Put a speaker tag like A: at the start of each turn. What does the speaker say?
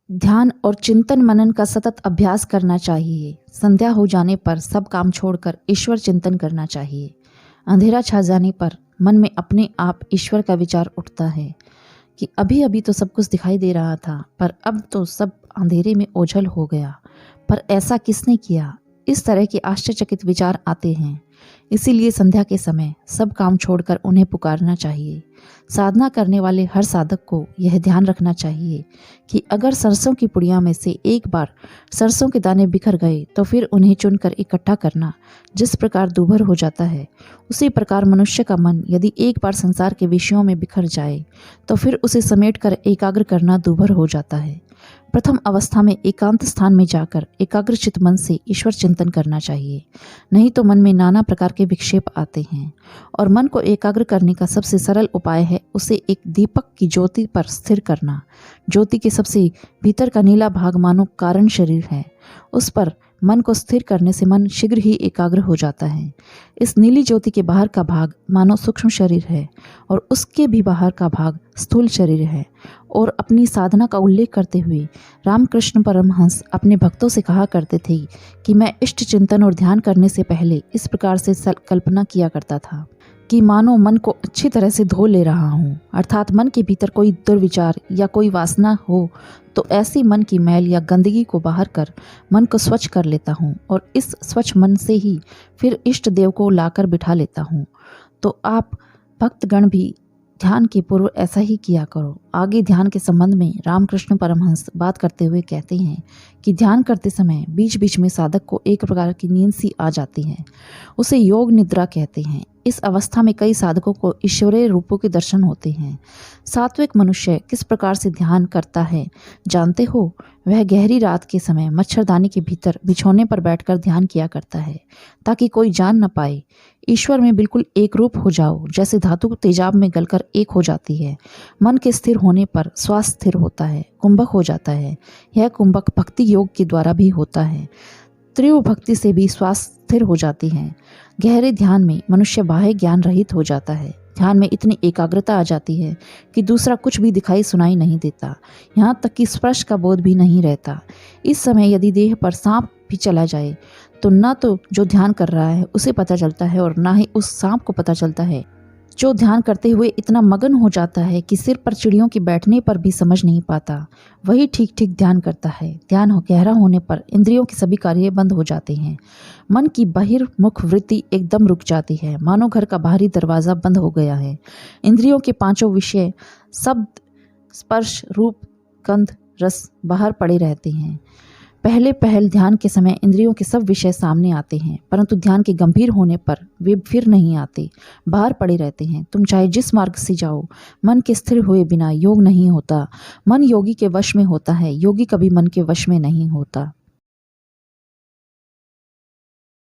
A: ध्यान और चिंतन मनन का सतत अभ्यास करना चाहिए। संध्या हो जाने पर सब काम छोड़कर ईश्वर चिंतन करना चाहिए। अंधेरा छा जाने पर मन में अपने आप ईश्वर का विचार उठता है कि अभी अभी तो सब कुछ दिखाई दे रहा था, पर अब तो सब अंधेरे में ओझल हो गया। पर ऐसा किसने किया? इस तरह के आश्चर्यचकित विचार आते हैं। इसीलिए संध्या के समय सब काम छोड़कर उन्हें पुकारना चाहिए। साधना करने वाले हर साधक को यह ध्यान रखना चाहिए कि अगर सरसों की पुड़िया में से एक बार सरसों के दाने बिखर गए तो फिर उन्हें चुनकर इकट्ठा करना जिस प्रकार दूभर हो जाता है, उसी प्रकार मनुष्य का मन यदि एक बार संसार के विषयों में बिखर जाए तो फिर उसे समेटकर एकाग्र करना दूभर हो जाता है। प्रथम अवस्था में एकांत स्थान में जाकर एकाग्रचित मन से ईश्वर चिंतन करना चाहिए, नहीं तो मन में नाना प्रकार के विक्षेप आते हैं। और मन को एकाग्र करने का सबसे सरल उपाय है उसे एक दीपक की ज्योति पर स्थिर करना। ज्योति के सबसे भीतर का नीला भाग मानो कारण शरीर है। उस पर मन को स्थिर करने से मन शीघ्र ही एकाग्र हो जाता है। इस नीली ज्योति के बाहर का भाग मानो सूक्ष्म शरीर है और उसके भी बाहर का भाग स्थूल शरीर है। और अपनी साधना का उल्लेख करते हुए रामकृष्ण परमहंस अपने भक्तों से कहा करते थे कि मैं इष्ट चिंतन और ध्यान करने से पहले इस प्रकार से कल्पना किया करता था कि मानो मन को अच्छी तरह से धो ले रहा हूँ, अर्थात मन के भीतर कोई दुर्विचार या कोई वासना हो तो ऐसी मन की मैल या गंदगी को बाहर कर मन को स्वच्छ कर लेता हूँ और इस स्वच्छ मन से ही फिर इष्ट देव को लाकर बिठा लेता हूँ। तो आप भक्तगण भी ध्यान के पूर्व ऐसा ही किया करो। आगे ध्यान के संबंध में रामकृष्ण परमहंस बात करते हुए कहते हैं कि ध्यान करते समय बीच बीच में साधक को एक प्रकार की नींद सी आ जाती है, उसे योग निद्रा कहते हैं। इस अवस्था में कई साधकों को ईश्वरीय रूपों के दर्शन होते हैं। सात्विक मनुष्य किस प्रकार से ध्यान करता है जानते हो? वह गहरी रात के समय मच्छरदानी के भीतर बिछौने पर बैठकर ध्यान किया करता है ताकि कोई जान न पाए। ईश्वर में बिल्कुल एक रूप हो जाओ, जैसे धातु तेजाब में गलकर एक हो जाती है। मन के स्थिर होने पर श्वास स्थिर होता है, कुंभक हो जाता है। यह कुंभक भक्ति योग के द्वारा भी होता है। तीव्र भक्ति से भी श्वास स्थिर हो जाती है। गहरे ध्यान में मनुष्य बाह्य ज्ञान रहित हो जाता है। ध्यान में इतनी एकाग्रता आ जाती है कि दूसरा कुछ भी दिखाई सुनाई नहीं देता, यहाँ तक कि स्पर्श का बोध भी नहीं रहता। इस समय यदि देह पर सांप भी चला जाए तो न तो जो ध्यान कर रहा है उसे पता चलता है और ना ही उस सांप को पता चलता है। जो ध्यान करते हुए इतना मगन हो जाता है कि सिर पर चिड़ियों के बैठने पर भी समझ नहीं पाता, वही ठीक ठीक ध्यान करता है। ध्यान गहरा होने पर इंद्रियों के सभी कार्य बंद हो जाते हैं। मन की बहिर्मुख वृत्ति एकदम रुक जाती है, मानो घर का बाहरी दरवाजा बंद हो गया है। इंद्रियों के पांचों विषय शब्द, स्पर्श, रूप, गंध, रस बाहर पड़े रहते हैं। पहल ध्यान के समय इंद्रियों के सब विषय सामने आते हैं, परंतु ध्यान के गंभीर होने पर वे फिर नहीं आते, बाहर पड़े रहते हैं। तुम चाहे जिस मार्ग से जाओ, मन के स्थिर हुए बिना योग नहीं होता। मन योगी के वश में होता है, योगी कभी मन के वश में नहीं होता।